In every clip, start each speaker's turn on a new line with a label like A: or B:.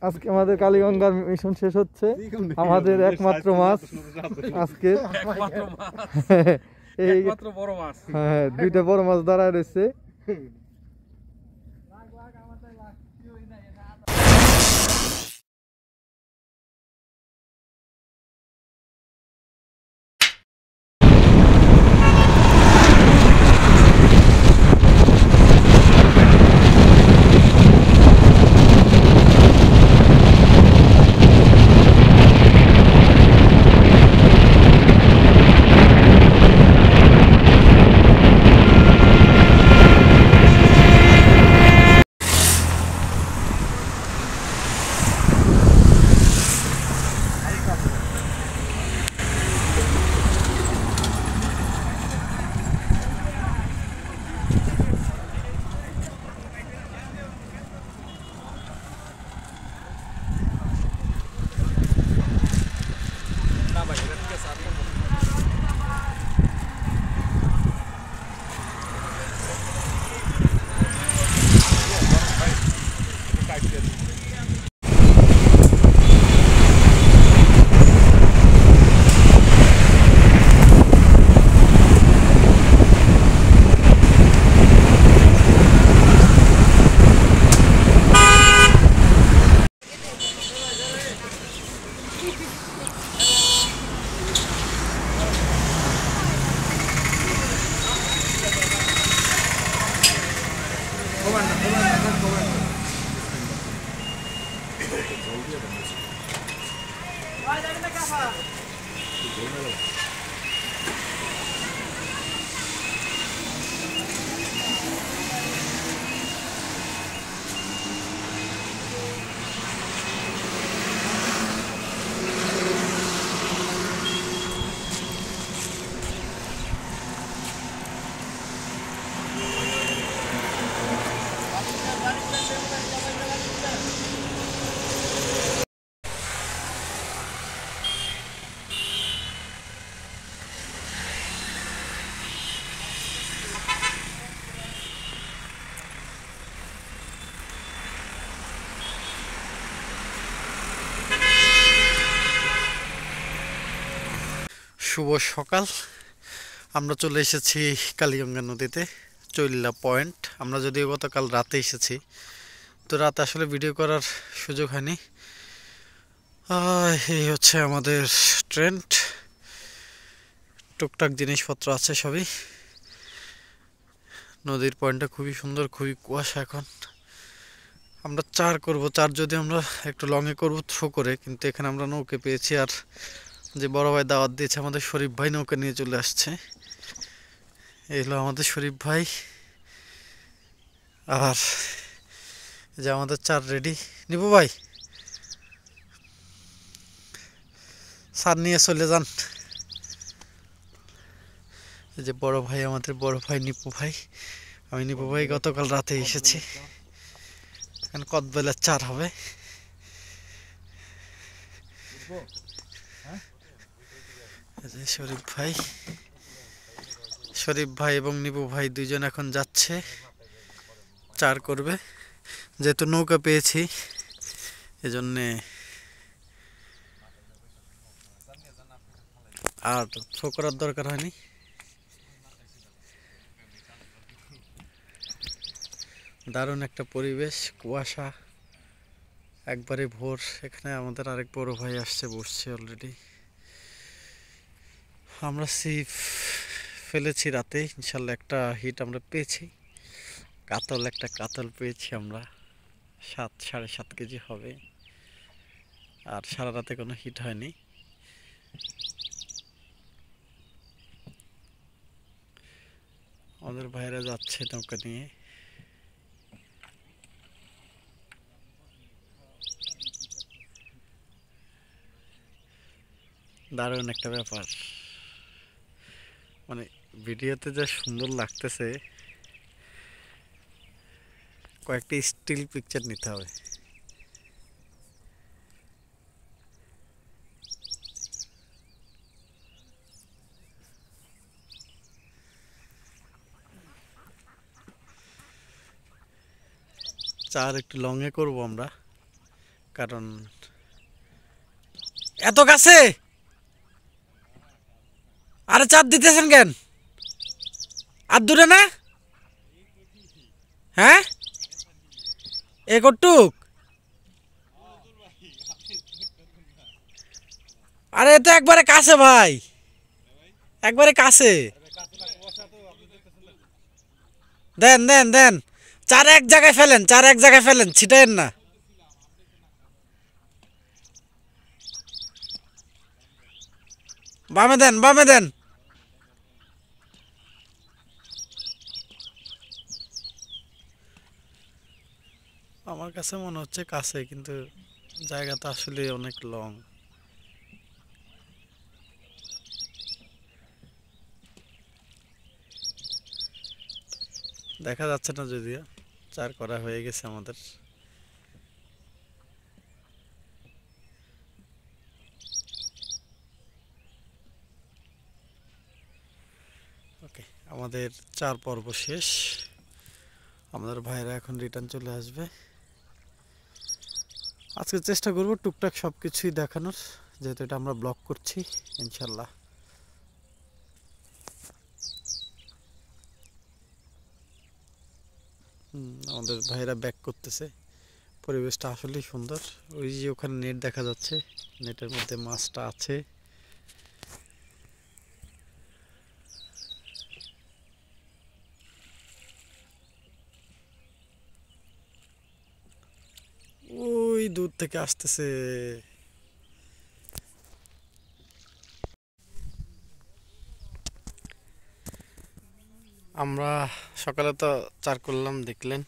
A: আজকে আমাদের কালীগঙ্গার মিশন শেষ হচ্ছে। আমাদের একমাত্র মাছ আজকে এই বড় মাছ, হ্যাঁ দুইটা বড় মাছ দাঁড়ায় রয়েছে। শুভ সকাল। আমরা চলে এসেছি কালীগঙ্গা নদীতে, চৈল্লা পয়েন্ট। আমরা যদিও গতকাল রাতে এসেছি, তো রাতে আসলে ভিডিও করার সুযোগ হয়নি। এই হচ্ছে আমাদের ট্রেন্ড, টুকটাক জিনিসপত্র আছে সবই। নদীর পয়েন্টটা খুবই সুন্দর, খুবই কুয়াশা। এখন আমরা চার করব, চার যদি আমরা একটু লংয়ে করব থ্রো করে, কিন্তু এখানে আমরা নৌকে পেয়েছি। আর যে বড় ভাই দাওয়াত দিয়েছে আমাদের শরীফ ভাই, নৌকা নিয়ে চলে আসছে। এই হলো আমাদের শরীফ ভাই। আর যে আমাদের চার রেডি। নিবু ভাই সার নিয়ে চলে যান। এই যে বড় ভাই, আমাদের বড় ভাই নিপু ভাই। আমি নিপু ভাই গতকাল রাতে এসেছি। এখন কতবেলা চার হবে। শরীফ ভাই এবং নিপু ভাই দুইজন এখন যাচ্ছে, চার করবে। যেহেতু নৌকা পেয়েছি এজন্যে আর থ্রো করার দরকার হয়নি। দারুণ একটা পরিবেশ, কুয়াশা, একবারে ভোর। এখানে আমাদের আরেক বড় ভাই আসছে, বসছে অলরেডি। আমরা ছিপ ফেলেছি রাতে, ইনশাল্লাহ একটা হিট আমরা পেয়েছি। একটা কাতল পেয়েছি আমরা, 7-7.5 কেজি হবে। আর সারা রাতে কোনো হিট হয়নি। আমাদের ভাইরা যাচ্ছে নৌকা নিয়ে। দারুণ একটা ব্যাপার, মানে ভিডিওতে যা সুন্দর লাগতেছে, কয়েকটি স্টিল পিকচার নিতে হবে। চার একটু লংয়ে করব আমরা, কারণ এত কাছে, আরে চাপ দিতেছেন কেন? আর দূরে না? হ্যাঁ, এ কটুক। আরে এ তো একবারে কাছে ভাই, একবারে কাছে। দেন দেন দেন, চার এক জায়গায় ফেলেন, চার এক জায়গায় ফেলেন, ছিটাইন না। বামে দেন, বামে দেন। আমার কাছে মনে হচ্ছে কাছে, কিন্তু জায়গাটা আসলে অনেক লং। দেখা যাচ্ছে না যদিও, চার করা হয়ে গেছে আমাদের। ওকে, আমাদের চার পর্ব শেষ। আমাদের ভাইরা এখন রিটার্ন চলে আসবে। আজকে চেষ্টা করব টুকটাক সব কিছুই দেখানোর, যেহেতু এটা আমরা ব্লগ করছি ইনশাল্লাহ। আমাদের ভাইরা ব্যাক করতেছে। পরিবেশটা আসলেই সুন্দর। ওই যে ওখানে নেট দেখা যাচ্ছে, নেটের মধ্যে মাছটা আছে। ওই দূর থেকে আসতেছে। আমরা সকালে তো চার করলাম, দেখলেন।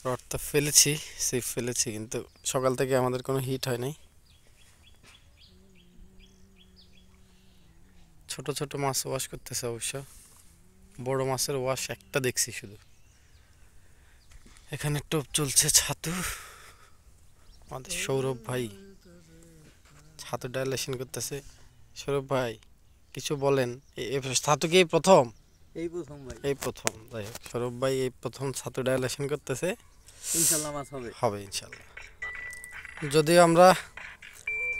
A: রডটা ফেলেছি, সিপ ফেলেছি, কিন্তু সকাল থেকে আমাদের কোনো হিট হয় নাই। ছোট ছোট মাছ ওয়াশ করতেছে অবশ্য, বড় মাছের ওয়াশ একটা দেখছি শুধু। এখানে টোপ চলছে ছাতু। আমাদের সৌরভ ভাই ছাতু ডাইলেশন করতেছে। সৌরভ ভাই কিছু বলেন। ছাতু কি এই প্রথম?
B: এই প্রথম ভাই,
A: এই প্রথম। যাই হোক, সৌরভ ভাই এই প্রথম ছাতু ডাইলেশন করতেছে।
B: ইনশাল্লাহ মাছ হবে,
A: হবে ইনশাল্লাহ। যদিও আমরা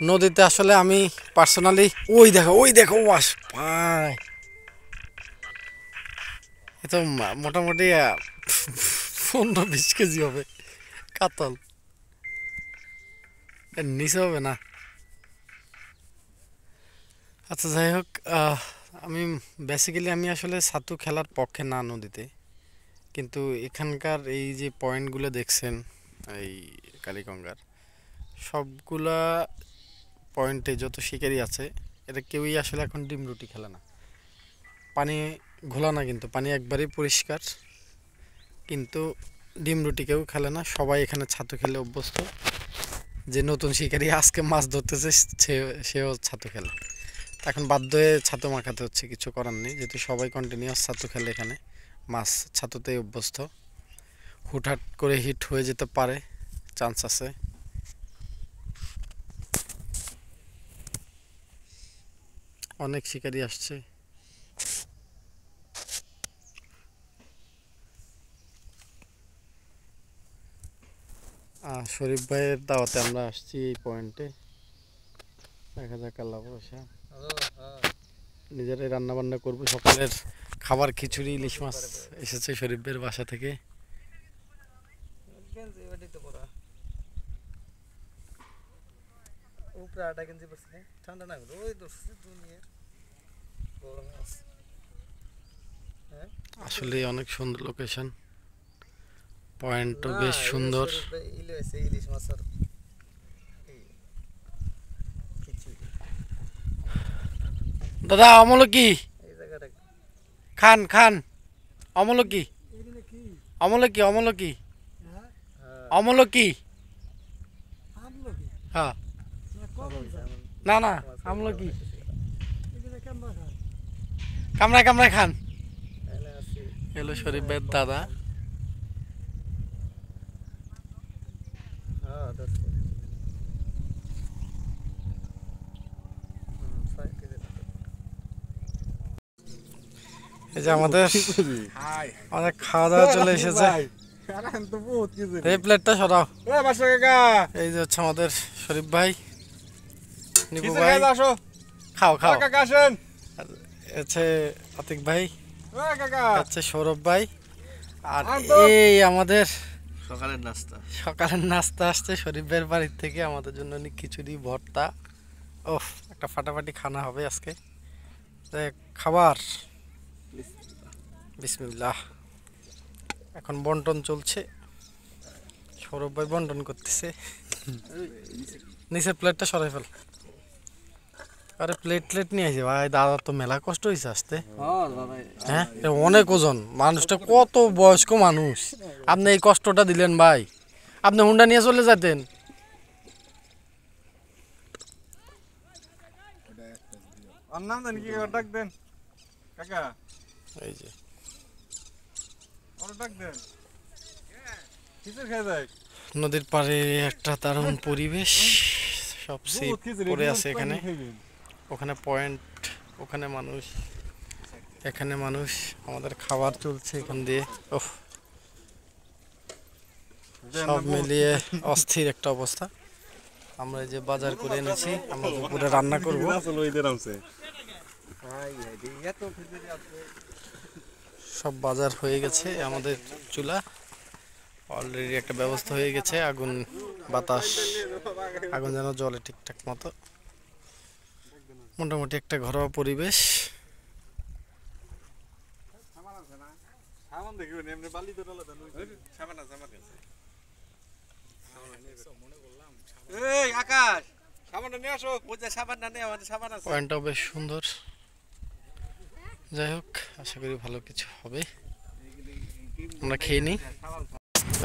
A: নদীতে আসলে আমি পার্সোনালি, ওই দেখো ওই দেখো ওয়াশ ভাই, এ তো মোটামুটি 15-20 কেজি হবে কাতল। এর নিচে হবে না। আচ্ছা যাই হোক, আমি বেসিক্যালি আমি আসলে ছাতু খেলার পক্ষে না নদীতে, কিন্তু এখানকার এই যে পয়েন্টগুলো দেখছেন এই কালীগঙ্গার, সবগুলা পয়েন্টে যত শিকারি আছে, এটা কেউই আসলে এখন ডিম রুটি খেলে না। পানি ঘোলা না, কিন্তু পানি একবারেই পরিষ্কার, কিন্তু ডিম রুটি কেউ খেলে না। সবাই এখানে ছাতু খেলে অভ্যস্ত। যে নতুন শিকারি আজকে মাছ ধরতেছে, সেও ছাতু খেলে। এখন বাধ্য হয়ে ছাতু মাখাতে হচ্ছে, কিছু করার নেই, যেহেতু সবাই কন্টিনিউয়াস ছাতু খেলে এখানে। মাছ ছাতুতেই অভ্যস্ত। হুটহাট করে হিট হয়ে যেতে পারে, চান্স আছে। অনেক শিকারি আসছে। শরীফ ভাইয়ের দাওয়াতে আমরা আসছি এই পয়েন্টে। দেখা যাক আল্লাহ ভরসা। নিজেরাই রান্না বান্না করবো। সকালের খাবার খিচুড়ি, ইলিশ মাছ এসেছে শরীফ ভাইয়ের বাসা থেকে।
B: ঠান্ডা না ওই দুনিয়ার গরমে আছে।
A: আসলে অনেক সুন্দর লোকেশন, পয়েন্টও বেশ সুন্দর।
B: ইলিশ মাছের
A: দাদা অমলকি
B: এই জায়গাটা
A: খান খান। অমলকি, অমলকি, অমলকি, অমলকি। হ্যাঁ, না না, আমলকি। কামড়ায় কামড়ায় খান। এলো শরীফ ভাইয়ের দাদা। এই যে আমাদের অনেক খাওয়া দাওয়া চলে এসেছে।
B: কারণ তো বহুত কিছু
A: এই প্লেটটা সরাও।
B: এ বাসা কাকা
A: এই যে হচ্ছে আমাদের শরীফ ভাই, নিপু
B: কিসে
A: ভাই,
B: খাই আসো
A: খাও খাও।
B: কাকা আসেন
A: আর হচ্ছে আতিক ভাই,
B: এ কাকা
A: হচ্ছে সৌরভ ভাই, আর
B: আর তো
A: এই আমাদের
B: সকালের নাস্তা
A: সকালের নাস্তা আসছে শরীফ ভাইয়ের বাড়ির থেকে আমাদের জন্য খিচুড়ি ভর্তা। ওফ, একটা ফাটাফাটি খানা হবে আজকে। খাবার বিসমিল্লাহ। এখন বন্টন চলছে, সৌরভ ভাই বন্টন করতেছে। নিচে প্লেটটা সরাই ফেল। আরে প্লেট নিয়ে আসে ভাই, দাদা তো মেলা কষ্ট হয়েছে আসতে। হ্যাঁ, অনেক ওজন, মানুষটা কত বয়স্ক মানুষ, আপনি এই কষ্টটা দিলেন ভাই। আপনি হুন্ডা নিয়ে চলে যেতেন।
B: আর নাম দেন কি ডাক দেন কাকা
A: এই যে
B: ওর ডাক দেন কিসে খেয়ে যায়
A: নদীর পাড়ে একটা দারুণ পরিবেশ, সব সিপ পড়ে আছে এখানে। ওখানে পয়েন্ট, ওখানে মানুষ, এখানে মানুষ, আমাদের খাবার চলছে এখান দিয়ে। ওহ, সব মিলিয়ে অস্থির একটা অবস্থা। আমরা এই যে বাজার করে এনেছি, আমরা দুপুরে রান্না করব। সব বাজার হয়ে গেছে, আমাদের চুলা অলরেডি একটা ব্যবস্থা হয়ে গেছে, আগুন বাতাস, আগুন যেন জ্বলে ঠিকঠাক মতো। মোটামুটি একটা ঘরোয়া পরিবেশ।
B: এই আকাশ সাবানটা নিয়ে আসো ওই যে সাবানটা নিয়ে আমাদের সাবান আছে
A: পয়েন্টটাও বেশ সুন্দর। যাই হোক, আশা করি ভালো কিছু হবে, আমরা খেয়ে নিই।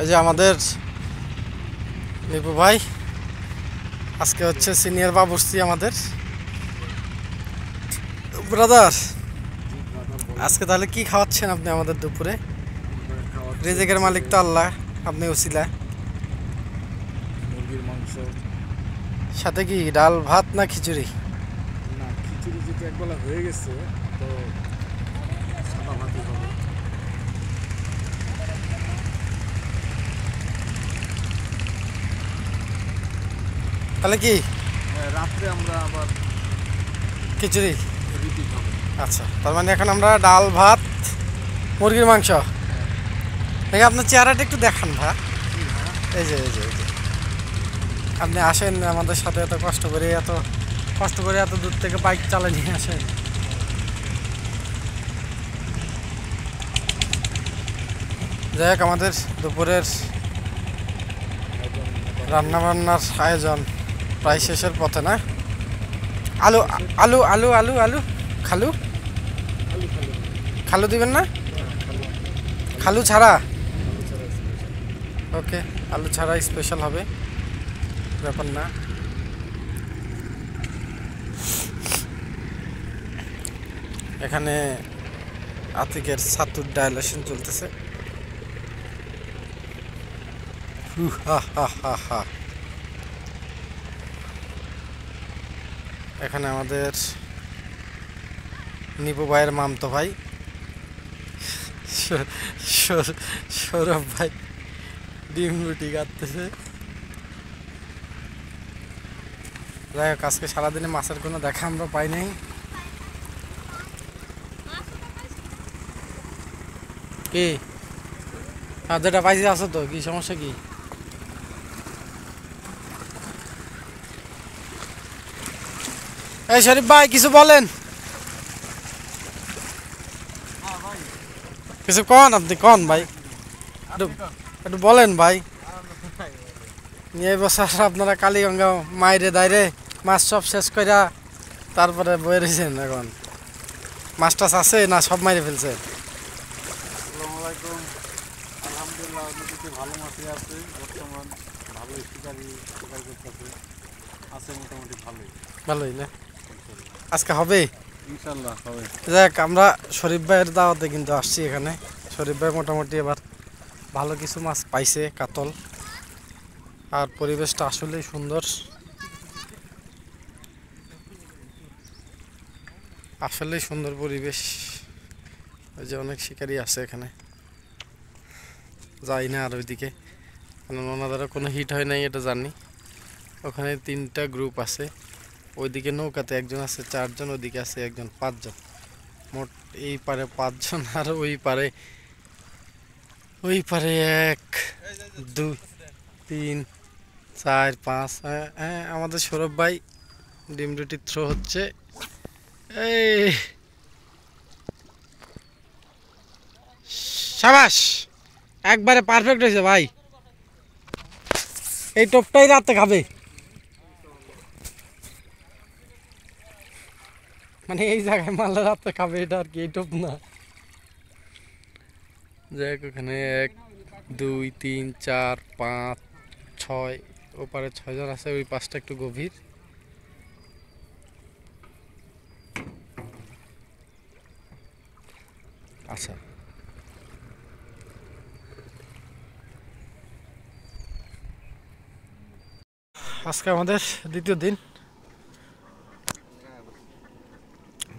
A: এই যে আমাদের নিপু ভাই আজকে হচ্ছে সিনিয়র বাবুর্চি আমাদের। ব্রাদার, আজকে তাহলে কি খাওয়াচ্ছেন আপনি আমাদের দুপুরে? রিজিকের মালিক তো আল্লাহ, আপনি উসিলা।
B: মুরগির মাংস
A: সাথে কি ডাল ভাত না খিচুড়ি?
B: না খিচুড়ি যেটা একবেলা হয়ে গেছে তো সাদা ভাতই হবে
A: তাহলে কি
B: রাত্রে আমরা আবার
A: খিচুড়ি?
B: রুটি খাবো
A: আচ্ছা, তার মানে এখন আমরা ডাল ভাত মুরগির মাংস। দেখে আপনার চেহারাটা একটু দেখান ভাই। এই যে এই যে এই যে আপনি আসেন আমাদের সাথে, এত কষ্ট করে এত দূর থেকে বাইক চালিয়ে নিয়ে আসেন। যাই হোক, আমাদের দুপুরের রান্নাবান্নার আয়োজন প্রায় শেষের পথে, না? আলু আলু আলু আলু আলু খালু খালু দিবেন না? খালু ছাড়া? ওকে, আলু ছাড়া স্পেশাল হবে, ব্যাপার না। এখানে আতিকের ছাতুর ডায়ালেশন চলতেছে। হা হা হা হা। এখানে আমাদের নিপু ভাইয়ের মামতো ভাই সৌরভ ভাই ডিম রুটি কাটতেছে। যাই হোক, আজকে সারাদিনে মাছের কোনো দেখা আমরা পাই নাই। কি যেটা পাইছি আছে তো, কি সমস্যা কি? এই শরীফ ভাই কিছু বলেন, কিছু কন, আপনি কন ভাই, একটু বলেন ভাই। এই বছর আপনারা কালীগঙ্গা মাইরে দাইরে মাছ সব শেষ কইরা তারপরে বয়ে রয়েছেন, এখন মাছ টাছ আছে না সব মাইরে ফেলছে?
B: আসসালামু আলাইকুম আলহামদুলিল্লাহ নদীতে ভালো মাছই আছে বর্তমান ভালোই শিকার করতেছে আছে মোটামুটি
A: ভালোই না? আজকে হবে
B: ইনশাল্লাহ হবে
A: যাক, আমরা শরীফ ভাইয়ের দাওয়াতে কিন্তু আসছি এখানে। শরীফ ভাই মোটামুটি এবার ভালো কিছু মাছ পাইছে, কাতল। আর পরিবেশটা আসলেই সুন্দর, আসলেই সুন্দর পরিবেশ। ওই যে অনেক শিকারি আছে এখানে। যাই না আর ওইদিকে, কারণ ওনাদেরও কোনো হিট হয় নাই এটা জানি। ওখানে 3টা গ্রুপ আছে, ওইদিকে নৌকাতে একজন আছে 4জন, ওইদিকে আছে একজন 5জন, মোট এই পারে 5জন আর ওই পারে 1 2 3 4 5। হ্যাঁ আমাদের সৌরভ ভাই ডিম রুটি থ্রো হচ্ছে। এই সাবাস, একবারে পারফেক্ট হয়েছে ভাই। এই টোপটাই রাতে খাবে, মানে এই জায়গায় মারলে রাতে খাবে, এটা আর কি, এই টোপ না। যাই হোক, ওখানে 1 2 3 4 5 6, ওপারে 6জন আছে, ওই পাশটা একটু গভীর। আচ্ছা, আজকে আমাদের দ্বিতীয় দিন।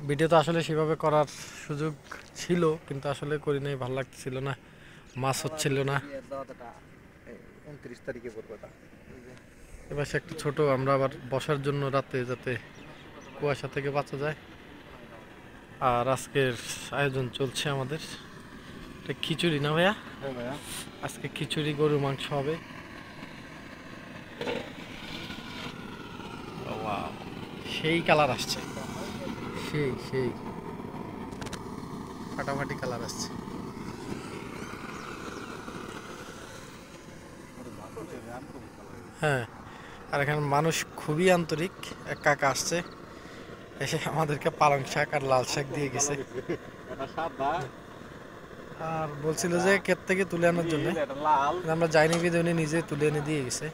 A: ভিডিও তো আসলে সেভাবে করার সুযোগ ছিল, কিন্তু আসলে করি নাই, ভালো লাগছিল না, মাছ হচ্ছিল না। এবার একটা ছোট আমরা আবার বসার জন্য রাতে, যাতে কুয়াশা থেকে বাঁচা যায়। আর আজকের আয়োজন চলছে আমাদের, এটা খিচুড়ি না ভাইয়া? আজকে খিচুড়ি, গরুর মাংস হবে। ওয়াও, সেই কালার আসছে, সেই সেই ফাটাফাটি কালার আসছে। হ্যাঁ, আর এখানে মানুষ খুবই আন্তরিক। এক কাকা আসছে, এসে আমাদেরকে পালং শাক আর লাল শাক দিয়ে গেছে, আর বলছিল যে ক্ষেত থেকে তুলে আনার জন্য। আমরা যাইনি বিধে উনি নিজে তুলে এনে দিয়ে গেছে।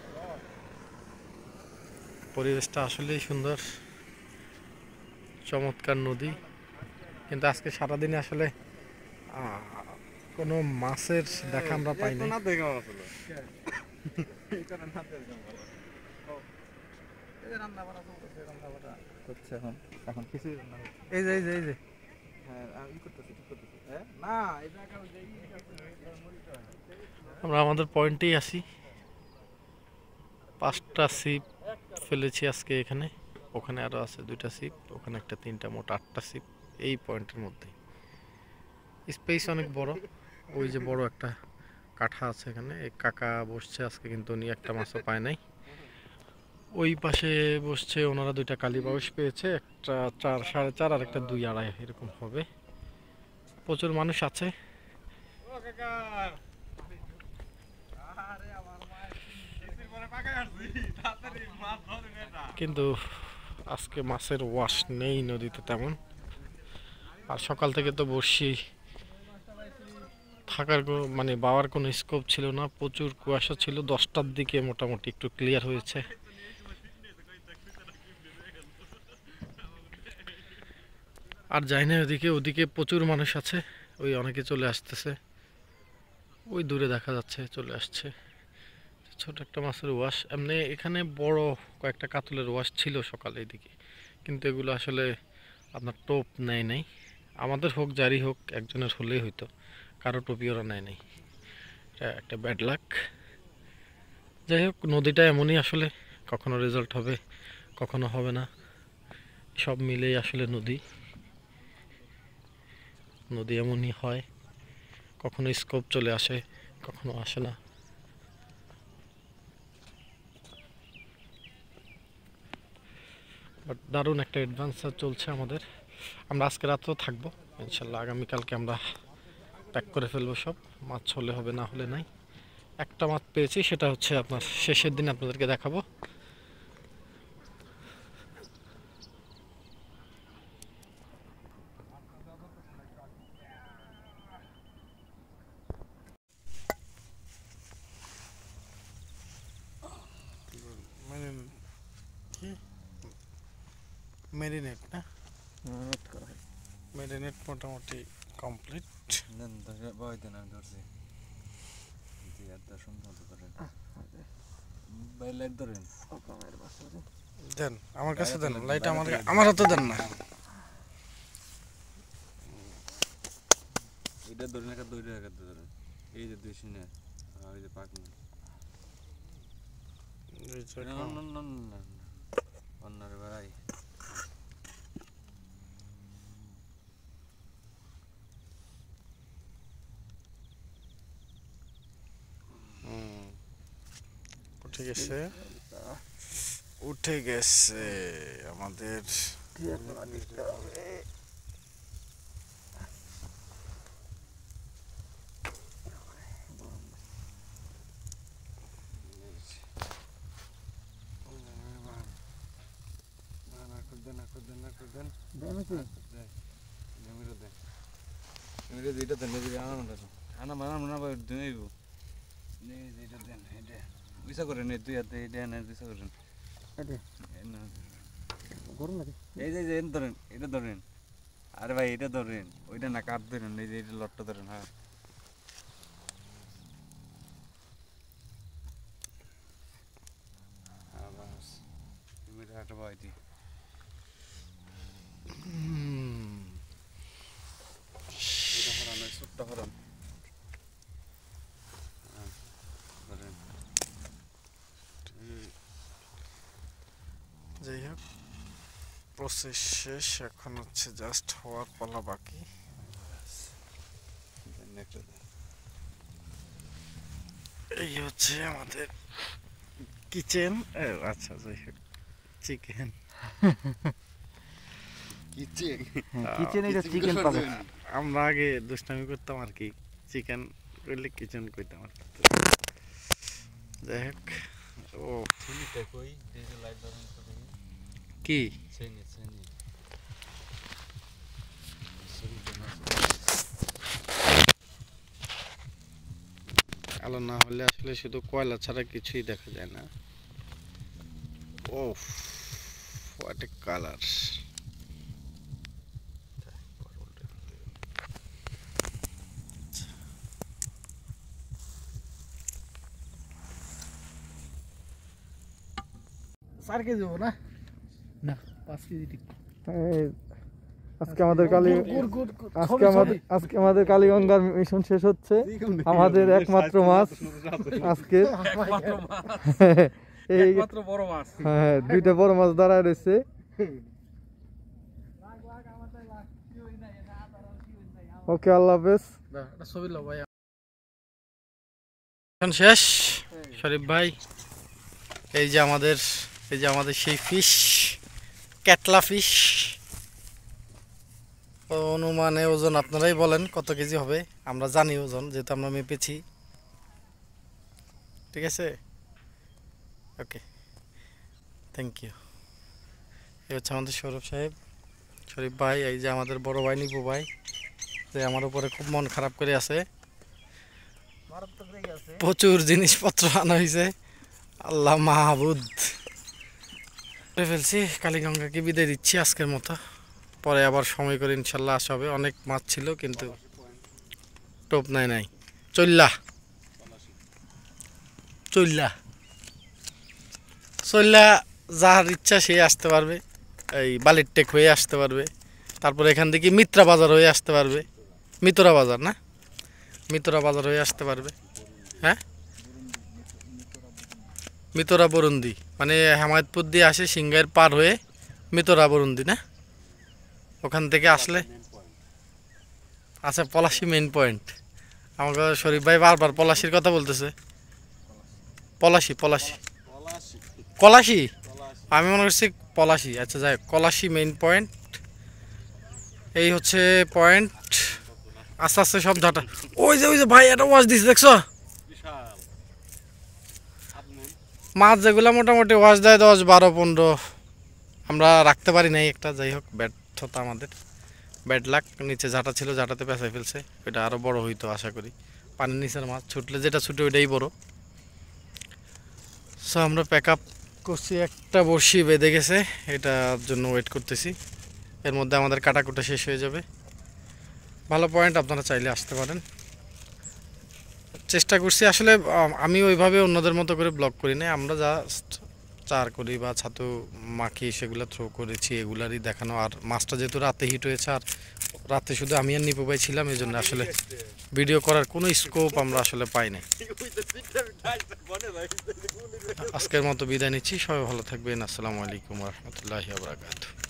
A: পরিবেশটা আসলেই সুন্দর, চমৎকার নদী। কিন্তু আজকে সারাদিনে আসলে কোনো মাছের দেখা আমরা পাইনি। এই যে এই যে এই যে আমরা আমাদের পয়েন্টেই আছি। 5টা সিপ ফেলেছি আজকে এখানে, ওখানে আরো আছে 2টা সিপ, ওখানে একটা 3টা, মোট 8টা সিপ এই পয়েন্টের মধ্যে। স্পেস অনেক বড়। ওই যে বড় একটা কাঠা আছে এখানে, এই কাকা বসছে আজকে, কিন্তু উনি একটা মাছও পায় নাই। ওই পাশে বসছে, ওনারা 2টা কালীবাউস পেয়েছে, একটা 4 4.5 আর একটা 2 2.5 এরকম হবে। প্রচুর মানুষ আছে। কিন্তু আজকে মাছের ওয়াশ নেই নদীতে তেমন। আর সকাল থেকে তো বসি থাকার মানে বাবার কোনো স্কোপ ছিল না, প্রচুর কুয়াশা ছিল। 10টার দিকে মোটামুটি একটু ক্লিয়ার হয়েছে। আর যাই না ওদিকে, ওদিকে প্রচুর মানুষ আছে, ওই অনেকে চলে আসতেছে, ওই দূরে দেখা যাচ্ছে চলে আসছে। ছোট একটা মাছের ওয়াশ, এমনি এখানে বড় কয়েকটা কাতলের ওয়াশ ছিল সকালে এদিকে, কিন্তু এগুলো আসলে আপনার টোপ নেয় নাই। আমাদের হোক যারই হোক, একজনের হলেই হইতো, কারো টোপি ওরা নেয় নাই, এটা একটা ব্যাড লাক। যাই হোক, নদীটা এমনই আসলে, কখনো রেজাল্ট হবে, কখনো হবে না, সব মিলেই আসলে নদী। নদী এমনই হয়, কখনো স্কোপ চলে আসে, কখনো আসে না। বাট দারুণ একটা অ্যাডভেঞ্চার চলছে আমাদের। আমরা আজকে রাতেও থাকবো ইনশাল্লাহ, আগামীকালকে আমরা প্যাক করে ফেলবো সব। মাছ হলে হবে, না হলে নাই। একটা মাছ পেয়েছি, সেটা হচ্ছে আপনার শেষের দিন আপনাদেরকে দেখাবো। মেরিনেট না, মেরিনেট মোটামুটি কমপ্লিট। দেন আমার কাছে, দেন লাইট, আমার হাতে দেন না।
B: এটা ধরে না, ধরে এই যে 200 না
C: ওই যে পাক
A: এই যে
C: না না না না অন্যরে ভাই
A: উঠে গেছে উঠে গেছে আমাদের
C: এই যে এটা ধরেন এটা ধরেন আরে ভাই এটা ধরেন ওইটা না কাট ধরেন এই যে এটা লটটা ধরেন হ্যাঁ একটা ভাই ছোট্ট হরণ
A: যাই হোক প্রসেস শেষ এখন হচ্ছে জাস্ট হওয়ার পালা বাকি এই হচ্ছে আমাদের কিচেন আচ্ছা যাই হোক চিকেন
B: কিচেন এটা চিকেন পাবে
A: আমরা আগে দুষ্টামি করতাম আর কি চিকেন করলে কিচেন কইতাম আর কি যাই হোক ও কি আলো না হলে আসলে শুধু কয়লা ছাড়া কিছুই দেখা যায় না ও হোয়াট এ কালার
B: চার কেজি হবো না না 5 কেজি ঠিক
D: আজকে আমাদের কালীগঙ্গার মিশন শেষ হচ্ছে আমাদের একমাত্র মাছ আজকে এই
B: বড় মাছ
D: হ্যাঁ দুইটা বড় মাছ দাঁড়ায় রয়েছে ওকে আল্লাহ হাফেজ
A: ছবি লো ভাই শেষ শরীফ ভাই এই যে আমাদের সেই ফিশ ক্যাটলা ফিশ অনুমানে ওজন আপনারাই বলেন কত কেজি হবে আমরা জানি ওজন যেহেতু আমরা মেপেছি ঠিক আছে ওকে থ্যাংক ইউ এই হচ্ছে আমাদের সৌরভ সাহেব শরীফ ভাই এই যে আমাদের বড় ভাই নিপু ভাই যে আমার উপরে খুব মন খারাপ করে আছে প্রচুর জিনিসপত্র আনা হয়েছে আল্লাহ মাহবুদ ফেলছি কালীগঙ্গাকে বিদায় দিচ্ছি আজকের মতো পরে আবার সময় করে ইনশাল্লাহ আসা হবে অনেক মাছ ছিল কিন্তু টোপ নাই চল্লা যার ইচ্ছা সে আসতে পারবে এই বালির টেক হয়ে আসতে পারবে তারপর এখান থেকে মিত্রা বাজার হয়ে আসতে পারবে মিতরা বাজার না মিতরা বাজার হয়ে আসতে পারবে হ্যাঁ মিতরা বরুন্দি মানে হেমায়তপুর দিয়ে আসে সিংগাইর পার হয়ে মিতরা বরুন্দি না ওখান থেকে আসলে আচ্ছা পলাশি মেইন পয়েন্ট আমাকে শরীফ ভাই বারবার পলাশির কথা বলতেছে কলাশি আমি মনে করছি পলাশি আচ্ছা যাই কলাশি মেইন পয়েন্ট এই হচ্ছে পয়েন্ট আস্তে আস্তে সব ঝাঁটা ওই যে ভাই এটা ওয়াশ দিচ্ছে দেখছো মাছ যেগুলো মোটামুটি ওয়াশ দেয় 10, 12, 15 আমরা রাখতে পারি নাই একটা যাই হোক ব্যর্থতা আমাদের ব্যাড লাক নিচে ঝাঁটা ছিল ঝাঁটাতে পেঁচাই ফেলছে ওইটা আরও বড় হইতো আশা করি পানির নিচের মাছ ছুটলে যেটা ছুটে ওইটাই বড় সো আমরা প্যাক আপ করছি একটা বড়শি বেঁধে গেছে এটার জন্য ওয়েট করতেছি এর মধ্যে আমাদের কাটাকুটা শেষ হয়ে যাবে ভালো পয়েন্ট আপনারা চাইলে আসতে পারেন চেষ্টা করছি আসলে আমি ওইভাবে অন্যদের মতো করে ব্লগ করি না আমরা জাস্ট চার করি বা ছাতু মাখি সেগুলো থ্রো করেছি, এগুলারই দেখানো। আর মাছটা যেহেতু রাতে হিট হয়েছে, আর রাতে শুধু আমি আর নিপু ভাই ছিলাম, এই জন্য আসলে ভিডিও করার কোনো স্কোপ আমরা আসলে পাই নাই। আজকের মতো বিদায় নিচ্ছি, সবাই ভালো থাকবেন। আসসালামু আলাইকুম রহমতুল্লাহি ওয়া বারাকাতুহু।